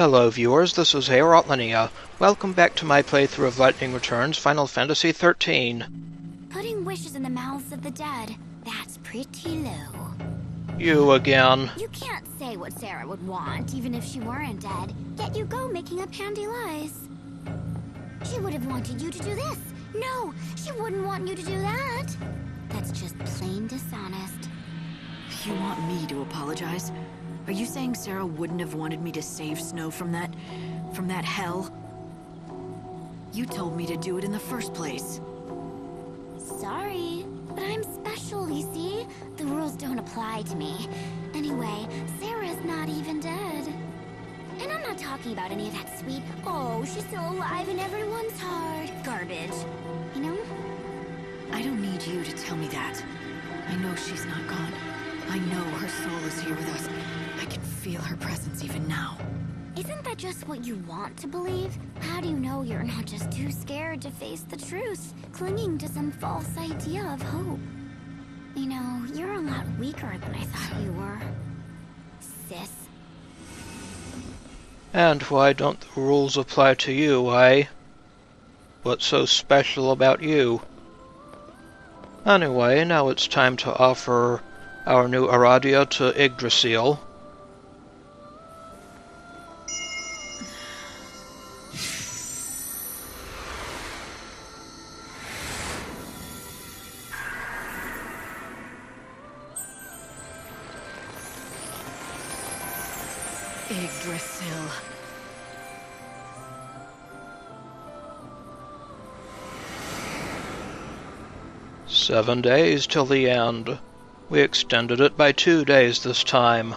Hello viewers, this is Eradia. Welcome back to my playthrough of Lightning Returns Final Fantasy 13. Putting wishes in the mouths of the dead, that's pretty low. You again. You can't say what Serah would want, even if she weren't dead, yet you go making up handy lies. She would have wanted you to do this. No, she wouldn't want you to do that. That's just plain dishonest. You want me to apologize? Are you saying Serah wouldn't have wanted me to save Snow from that hell? You told me to do it in the first place. Sorry, but I'm special, you see? The rules don't apply to me. Anyway, Serah's not even dead. And I'm not talking about any of that sweet, oh, she's still alive in everyone's heart garbage. You know? I don't need you to tell me that. I know she's not gone. I know her soul is here with us. I can feel her presence even now. Isn't that just what you want to believe? How do you know you're not just too scared to face the truth, clinging to some false idea of hope? You know, you're a lot weaker than I thought you were, sis. And why don't the rules apply to you, eh? What's so special about you? Anyway, now it's time to offer our new Eradia to Yggdrasil. Yggdrasil. "7 days till the end. We extended it by 2 days this time.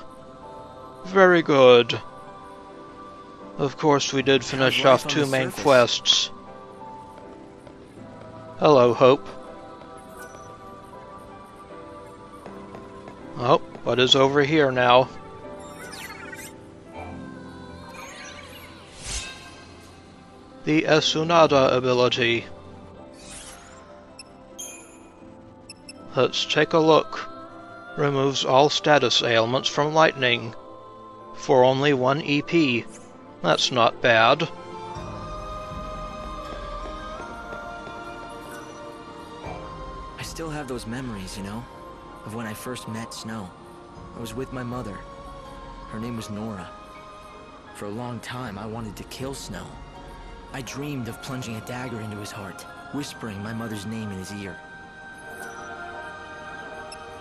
Very good. Of course we did finish off 2 main quests. Hello, Hope. Oh, what is over here now? The Esunada ability. Let's take a look. Removes all status ailments from lightning. For only 1 EP. That's not bad. I still have those memories, you know, of when I first met Snow. I was with my mother. Her name was Nora. For a long time, I wanted to kill Snow. I dreamed of plunging a dagger into his heart, whispering my mother's name in his ear.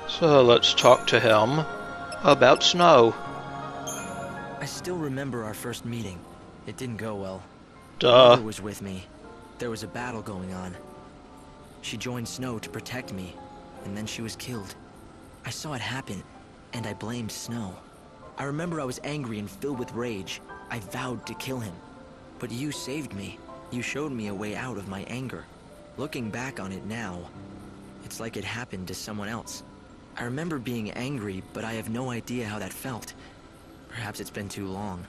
So let's talk to him about Snow. I still remember our first meeting. It didn't go well. Duh. Mother was with me. There was a battle going on. She joined Snow to protect me, and then she was killed. I saw it happen, and I blamed Snow. I remember I was angry and filled with rage. I vowed to kill him. But you saved me. You showed me a way out of my anger. Looking back on it now, it's like it happened to someone else. I remember being angry, but I have no idea how that felt. Perhaps it's been too long.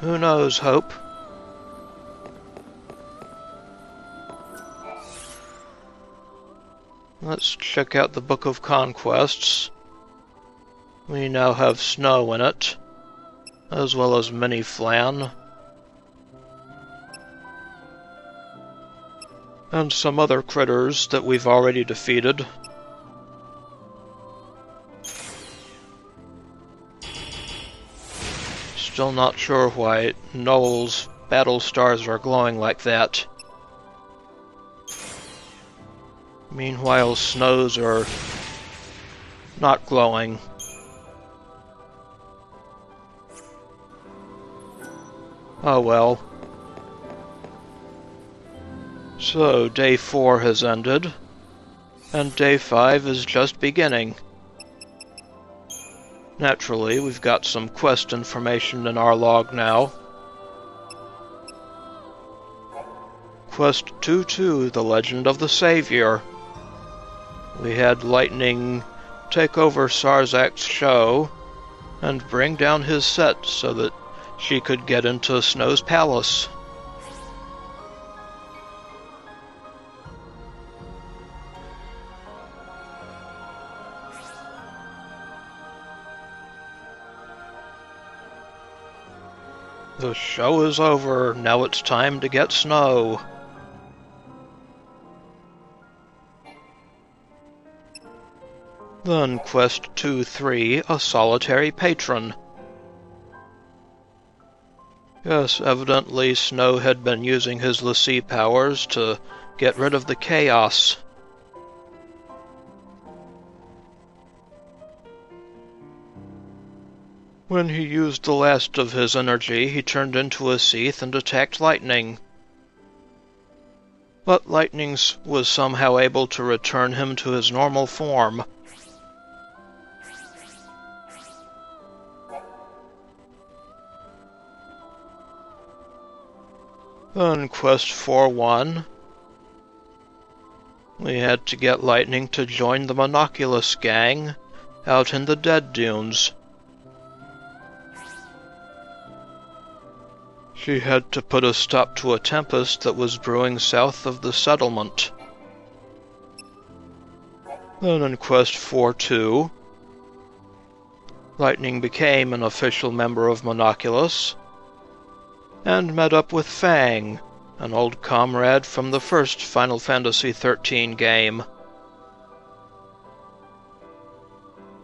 Who knows, Hope? Let's check out the Book of Conquests. We now have Snow in it, as well as Mini Flan. And some other critters that we've already defeated. Still not sure why Noel's battle stars are glowing like that. Meanwhile, Snow's are not glowing. Oh well. So, day 4 has ended, and day 5 is just beginning. Naturally, we've got some quest information in our log now. Quest 2-2, The Legend of the Savior. We had Lightning take over Sarzak's show and bring down his set so that she could get into Snow's palace. The show is over, now it's time to get snow. Then Quest 2-3, a solitary patron. Yes, evidently Snow had been using his l'Cie powers to get rid of the chaos. When he used the last of his energy, he turned into a Seath and attacked Lightning. But Lightning was somehow able to return him to his normal form. Then Quest 4-1. We had to get Lightning to join the Monoculus gang out in the Dead Dunes. She had to put a stop to a tempest that was brewing south of the settlement. Then in Quest 4-2, Lightning became an official member of Monoculus, and met up with Fang, an old comrade from the first Final Fantasy XIII game.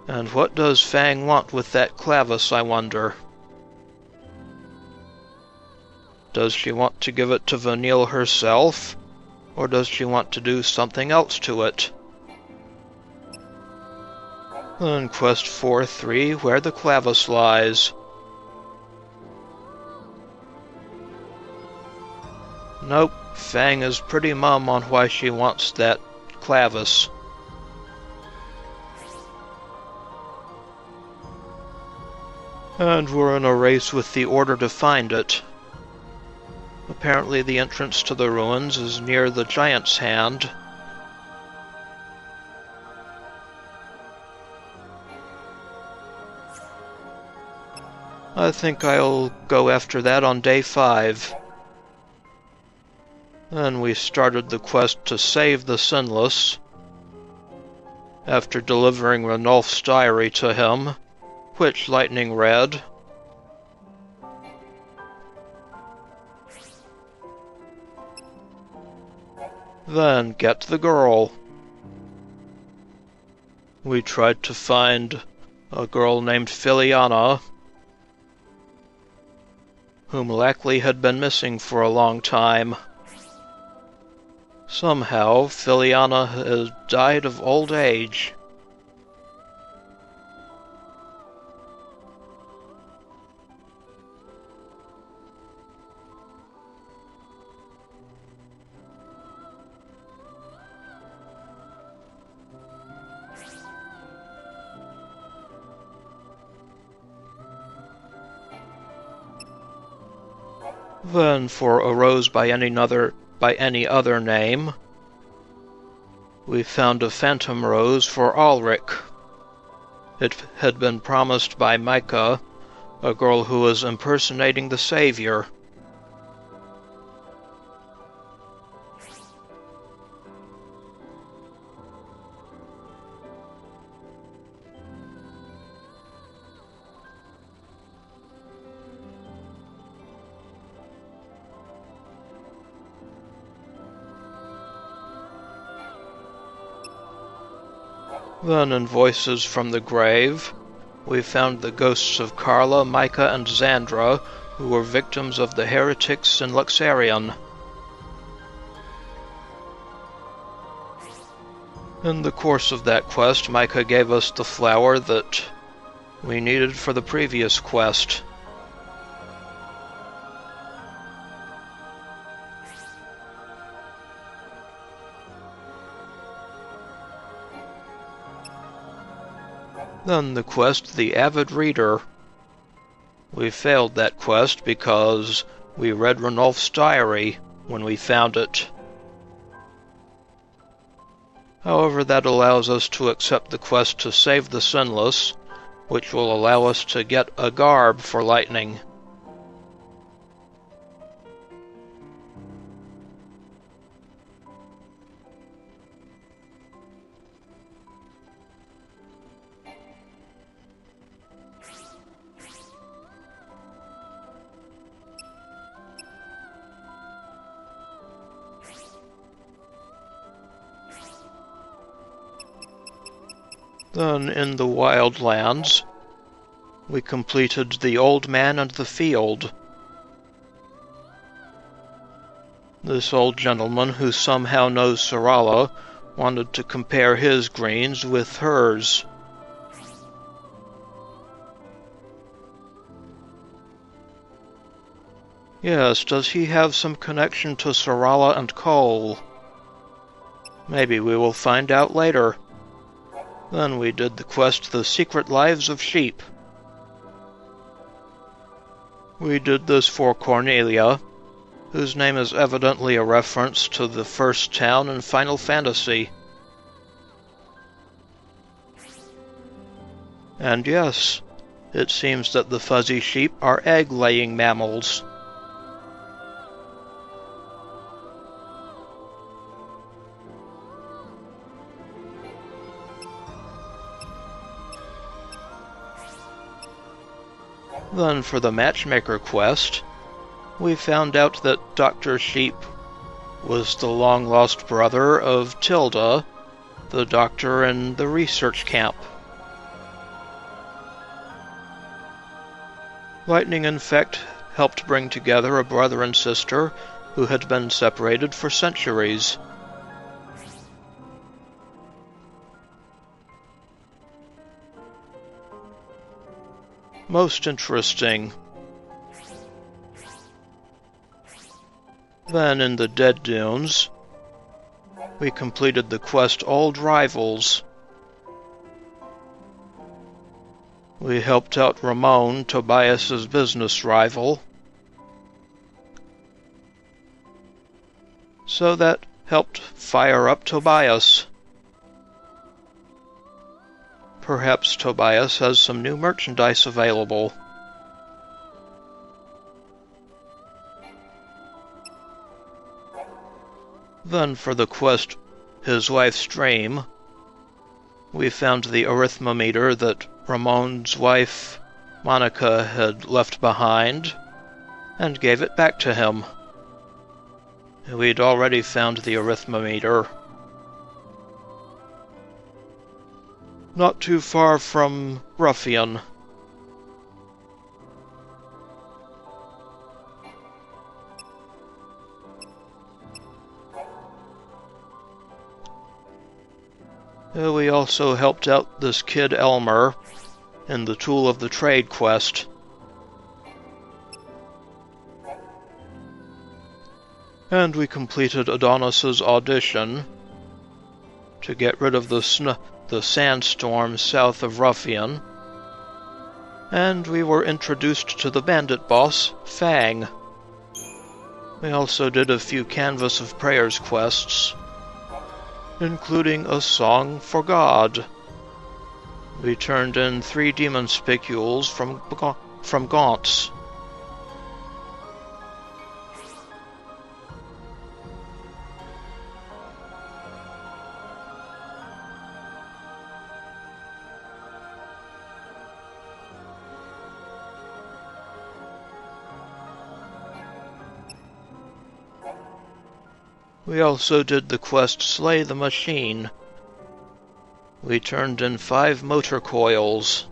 And what does Fang want with that clavis, I wonder? Does she want to give it to Vanille herself, or does she want to do something else to it? Then Quest 4-3, where the clavis lies. Nope, Fang is pretty mum on why she wants that clavis. And we're in a race with the Order to find it. Apparently the entrance to the ruins is near the Giant's Hand. I think I'll go after that on day 5. Then we started the quest to save the Sinless, after delivering Ranulf's diary to him, which Lightning read. Then get the girl. We tried to find a girl named Filiana, whom Lackley had been missing for a long time. Somehow, Filiana has died of old age. Then, for a rose by any other name, we found a phantom rose for Ulrich. It had been promised by Micah, a girl who was impersonating the Savior. Then, in Voices from the Grave, we found the ghosts of Carla, Micah, and Xandra, who were victims of the heretics in Luxarion. In the course of that quest, Micah gave us the flower that we needed for the previous quest. Then the quest, The Avid Reader. We failed that quest because we read Ranulf's diary when we found it. However, that allows us to accept the quest to save the Sinless, which will allow us to get a garb for Lightning. Then in the Wildlands, we completed The Old Man and the Field. This old gentleman who somehow knows Serah wanted to compare his greens with hers. Yes, does he have some connection to Serah and Cole? Maybe we will find out later. Then we did the quest The Secret Lives of Sheep. We did this for Cornelia, whose name is evidently a reference to the first town in Final Fantasy. And yes, it seems that the fuzzy sheep are egg-laying mammals. Then for the Matchmaker quest, we found out that Dr. Sheep was the long-lost brother of Tilda, the doctor in the research camp. Lightning Infect helped bring together a brother and sister who had been separated for centuries. Most interesting. Then in the Dead Dunes, we completed the quest Old Rivals. We helped out Ramon, Tobias's business rival. So that helped fire up Tobias. Perhaps Tobias has some new merchandise available. Then for the quest His Wife's Dream, we found the arithmometer that Ramon's wife, Monica, had left behind, and gave it back to him. We'd already found the arithmometer not too far from Ruffian. We also helped out this kid Elmer in the Tool of the Trade quest. And we completed Adonis's audition to get rid of the sandstorm south of Ruffian. And we were introduced to the bandit boss, Fang. We also did a few Canvas of Prayers quests, including a Song for God. We turned in 3 demon spicules from Gaunts. We also did the quest Slay the Machine. We turned in 5 motor coils.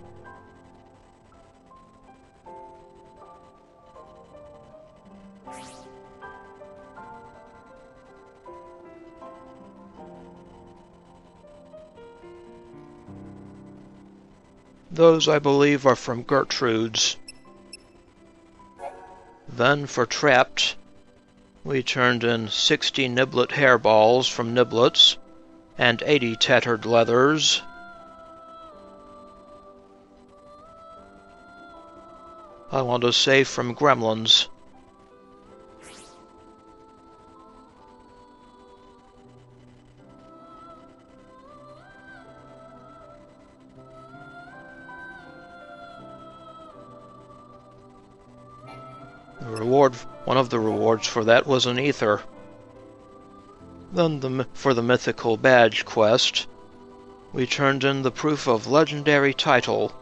Those, I believe, are from Gertrude's. Then for Trapped, we turned in 60 Niblet hairballs from Niblets, and 80 tattered leathers. I want to say from Gremlins. One of the rewards for that was an ether. Then for the mythical badge quest, we turned in the proof of legendary title.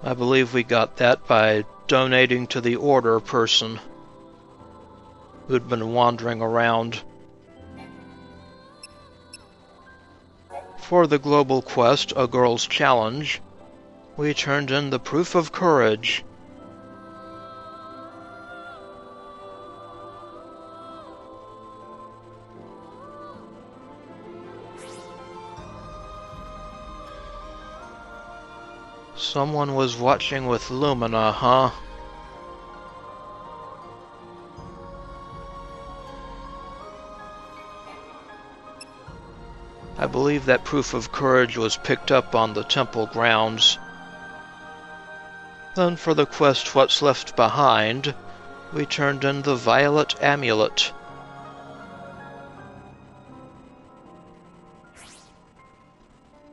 I believe we got that by donating to the Order person. who'd been wandering around. For the global quest, A Girl's Challenge, we turned in the Proof of Courage. Someone was watching with Lumina, huh? I believe that Proof of Courage was picked up on the temple grounds. Then for the quest What's Left Behind, we turned in the Violet Amulet.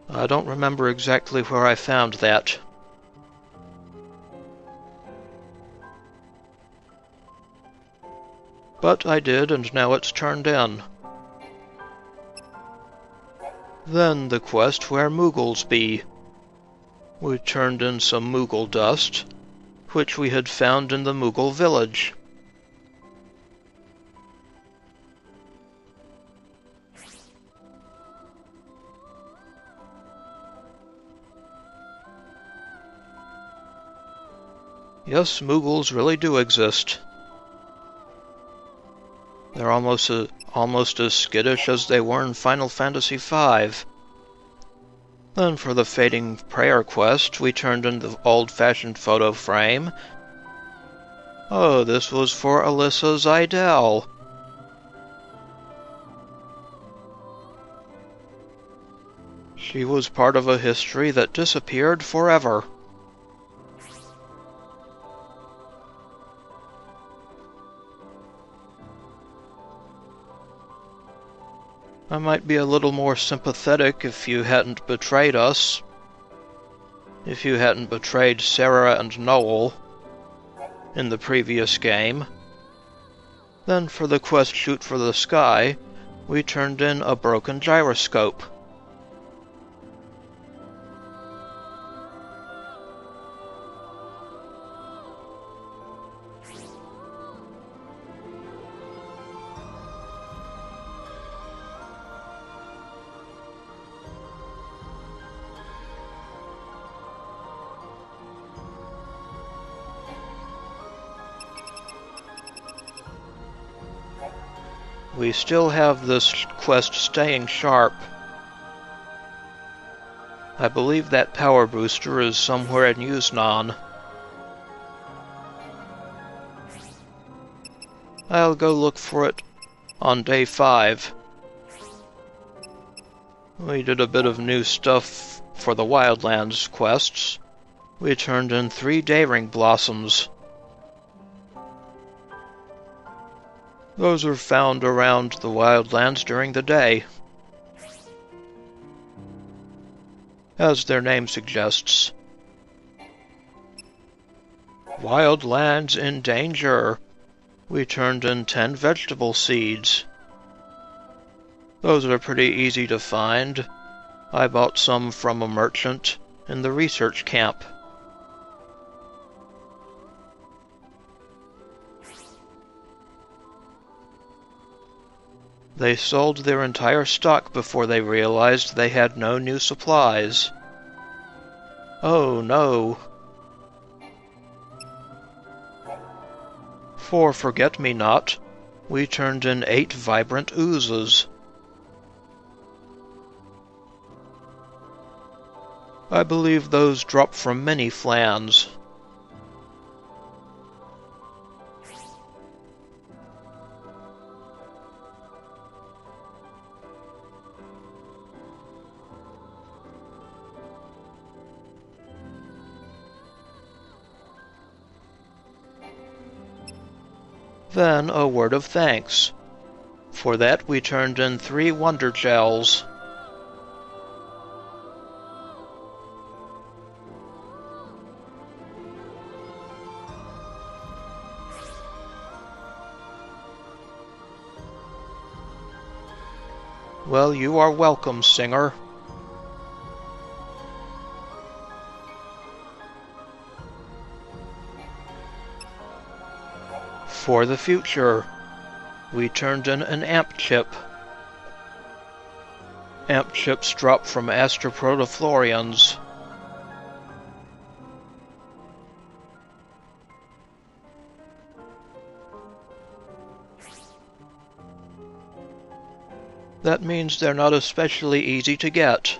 I don't remember exactly where I found that. But I did, and now it's turned in. Then the quest Where Moogles Be. We turned in some Moogle dust, which we had found in the Moogle village. Yes, Moogles really do exist. They're almost as skittish as they were in Final Fantasy V. Then for the Fading Prayer quest, we turned in the old-fashioned photo frame. Oh, this was for Alyssa Zidell. She was part of a history that disappeared forever. I might be a little more sympathetic if you hadn't betrayed us. If you hadn't betrayed Serah and Noel in the previous game. Then for the quest Shoot for the Sky, we turned in a broken gyroscope. We still have this quest Staying Sharp. I believe that power booster is somewhere in Yggdrasil. I'll go look for it on day 5. We did a bit of new stuff for the Wildlands quests. We turned in 3 Dayring Blossoms. Those are found around the Wildlands during the day. As their name suggests. Wildlands in danger. We turned in 10 vegetable seeds. Those are pretty easy to find. I bought some from a merchant in the research camp. They sold their entire stock before they realized they had no new supplies. Oh no. For Forget-Me-Not, we turned in 8 vibrant oozes. I believe those drop from many flans. Then a word of thanks. For that we turned in 3 Wonder Gels. Well, you are welcome, singer. For the future, we turned in an amp chip. Amp chips drop from astroprotoflorians. That means they're not especially easy to get.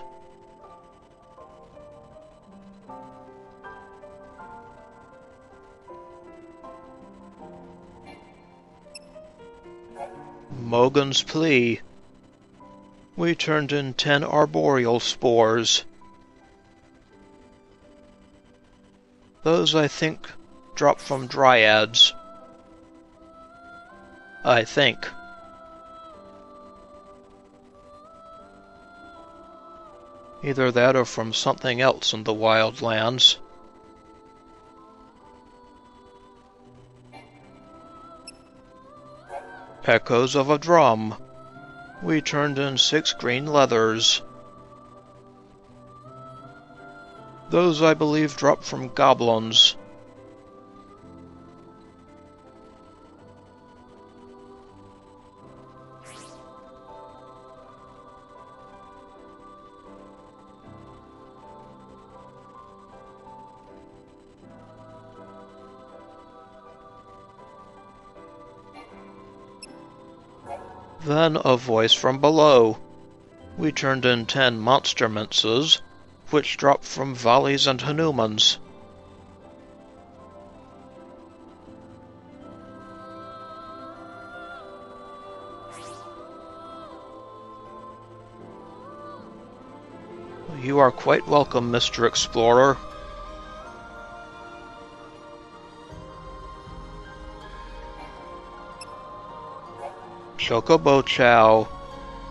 Mogan's plea. We turned in 10 arboreal spores. Those, I think, drop from dryads. I think. Either that or from something else in the wildlands. Echoes of a drum. We turned in 6 green leathers. Those, I believe, drop from goblins. Then a voice from below. We turned in 10 monster minces, which drop from Valleys and Hanumans. You are quite welcome, Mr. Explorer. Chocobo Chow.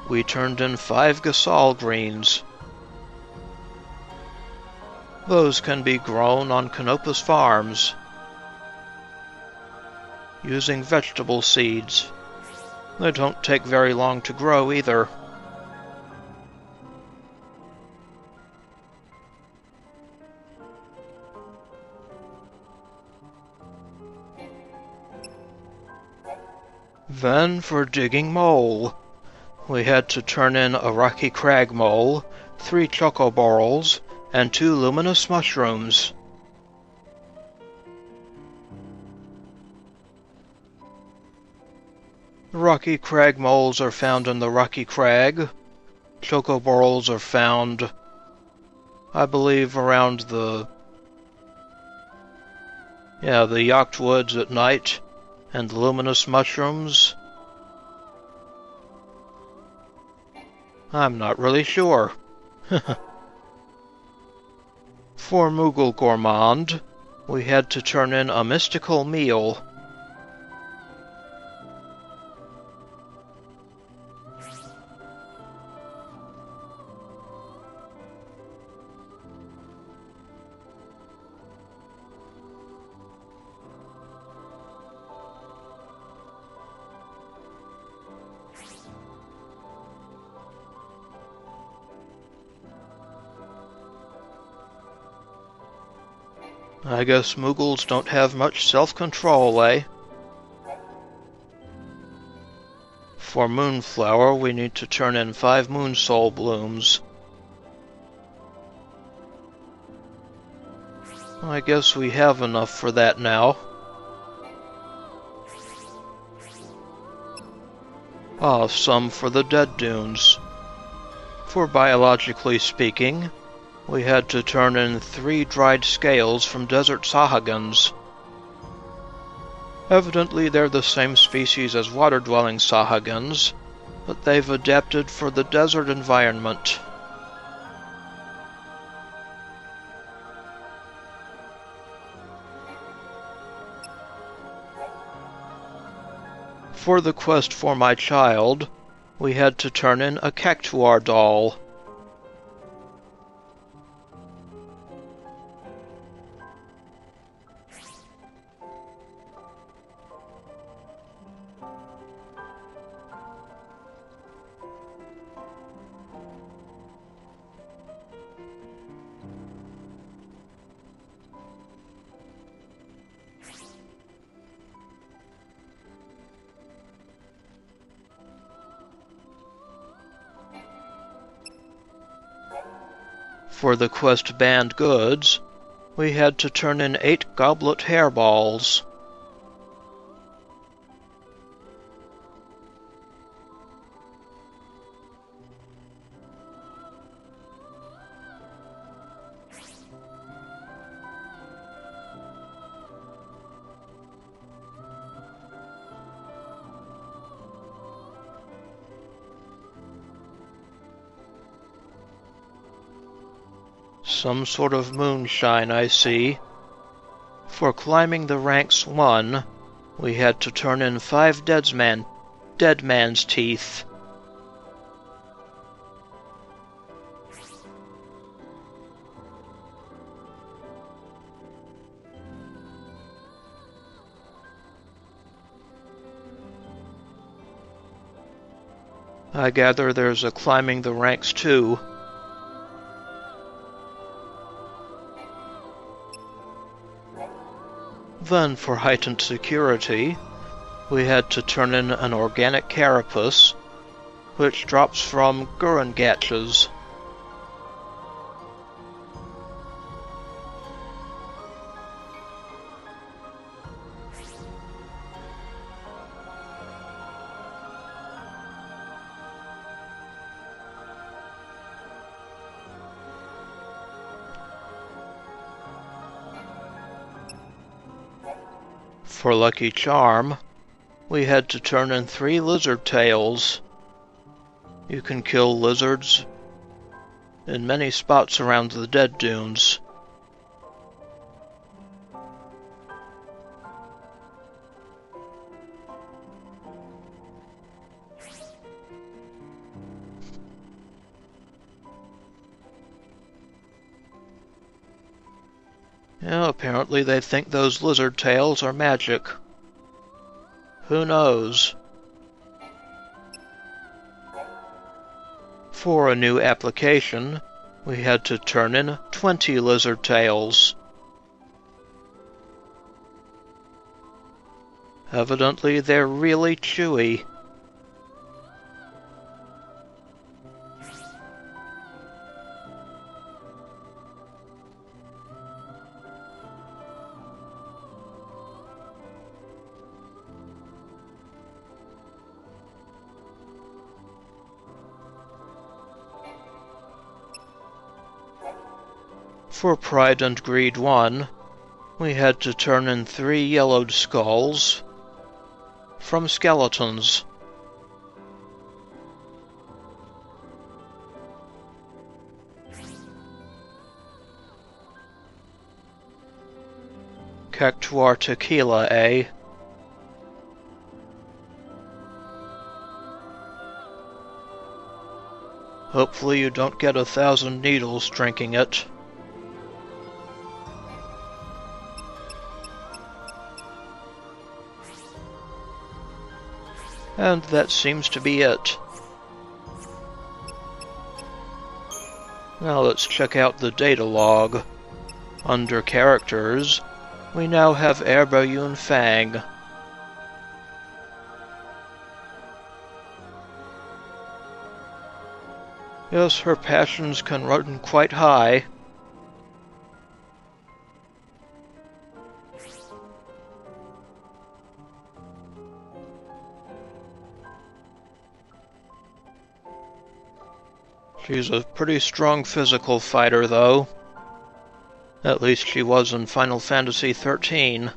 We turned in 5 Gasol greens. Those can be grown on Canopus farms, using vegetable seeds. They don't take very long to grow either. Then for digging mole, we had to turn in a rocky crag mole, 3 chocoborals, and 2 luminous mushrooms. Rocky crag moles are found in the rocky crag. Chocoborals are found, I believe, around the yacht woods at night. And luminous mushrooms? I'm not really sure. For Moogle Gourmand, we had to turn in a mystical meal. I guess Moogles don't have much self-control, eh? For Moonflower, we need to turn in 5 Moonsoul blooms. I guess we have enough for that now. Some for the Dead Dunes. For biologically speaking, we had to turn in 3 dried scales from desert sahagans. Evidently they're the same species as water-dwelling sahagans, but they've adapted for the desert environment. For the quest for my child, we had to turn in a Cactuar doll. For the quest banned goods, we had to turn in 8 goblet hairballs. Some sort of moonshine, I see. For climbing the ranks 1, we had to turn in 5 dead man's teeth. I gather there's a climbing the ranks 2. Then, for heightened security, we had to turn in an organic carapace, which drops from Gurungatches. For lucky charm, we had to turn in 3 lizard tails. You can kill lizards in many spots around the Dead Dunes. Yeah, apparently they think those lizard tails are magic. Who knows? For a new application, we had to turn in 20 lizard tails. Evidently, they're really chewy. For Pride and Greed 1, we had to turn in 3 yellowed skulls from skeletons. Cactuar tequila, eh? Hopefully you don't get 1,000 needles drinking it. And that seems to be it. Now let's check out the data log. Under Characters, we now have Erbayun Fang. Yes, her passions can run quite high. She's a pretty strong physical fighter, though. At least she was in Final Fantasy XIII.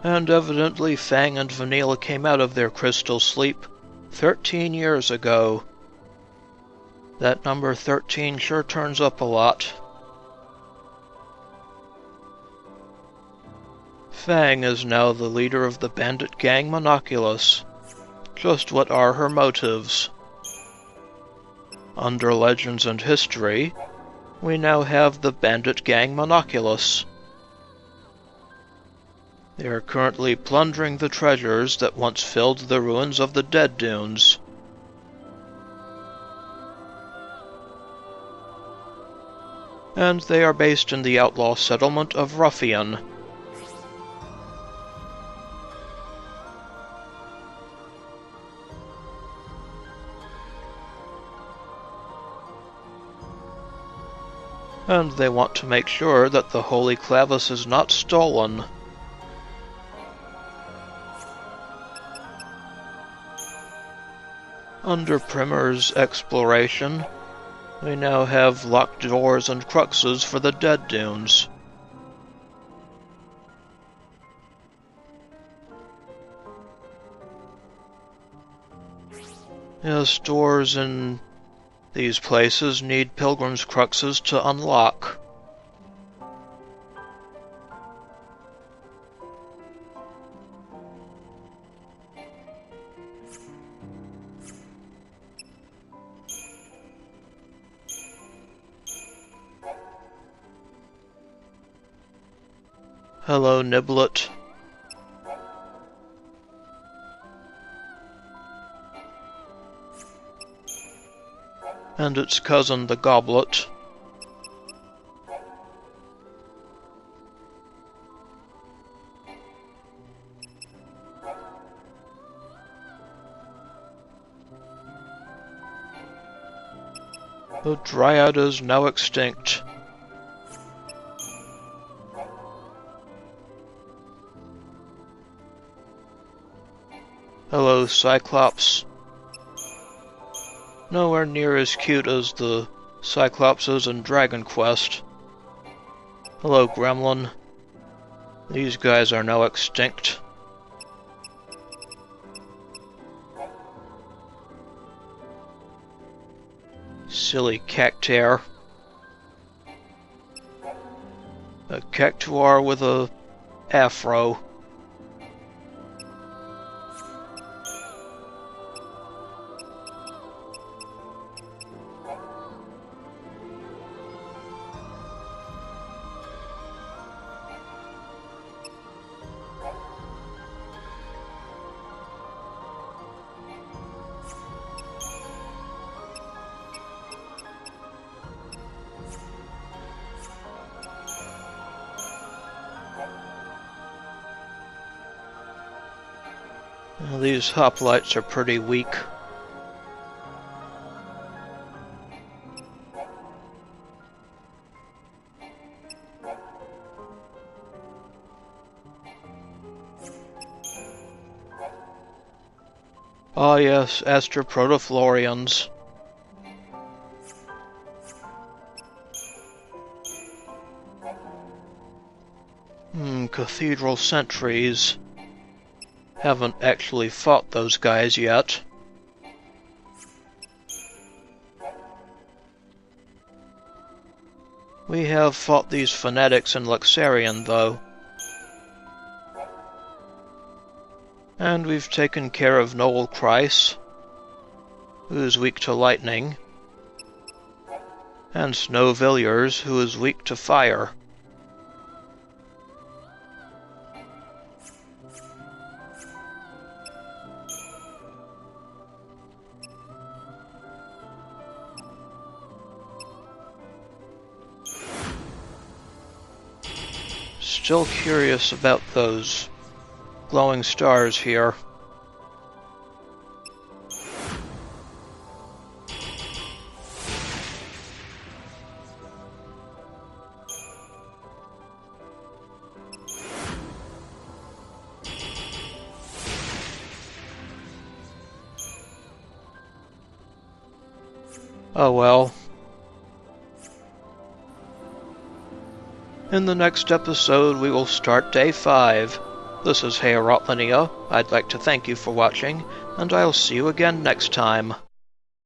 And evidently Fang and Vanilla came out of their crystal sleep 13 years ago. That number 13 sure turns up a lot. Fang is now the leader of the bandit gang Monoculus. Just what are her motives? Under legends and history, we now have the bandit gang Monoculus. They are currently plundering the treasures that once filled the ruins of the Dead Dunes. And they are based in the outlaw settlement of Ruffian. And they want to make sure that the Holy Clavis is not stolen. Under Primer's exploration, we now have locked doors and cruxes for the Dead Dunes. Yes, doors in these places need pilgrims' cruxes to unlock. Hello, Niblet. And its cousin, the Goblet. The Dryad is now extinct. Hello, Cyclops. Nowhere near as cute as the Cyclopses in Dragon Quest. Hello, Gremlin. These guys are now extinct. Silly Cactuar. A Cactuar with a afro. Well, these hoplites are pretty weak. Ah yes, Aster Protoflorians. Cathedral sentries. Haven't actually fought those guys yet. We have fought these fanatics in Luxarian, though. And we've taken care of Noel Kreiss, who is weak to lightning, and Snow Villiers, who is weak to fire. Still curious about those glowing stars here. Oh well. In the next episode, we will start Day 5. This is Eradia. I'd like to thank you for watching, and I'll see you again next time.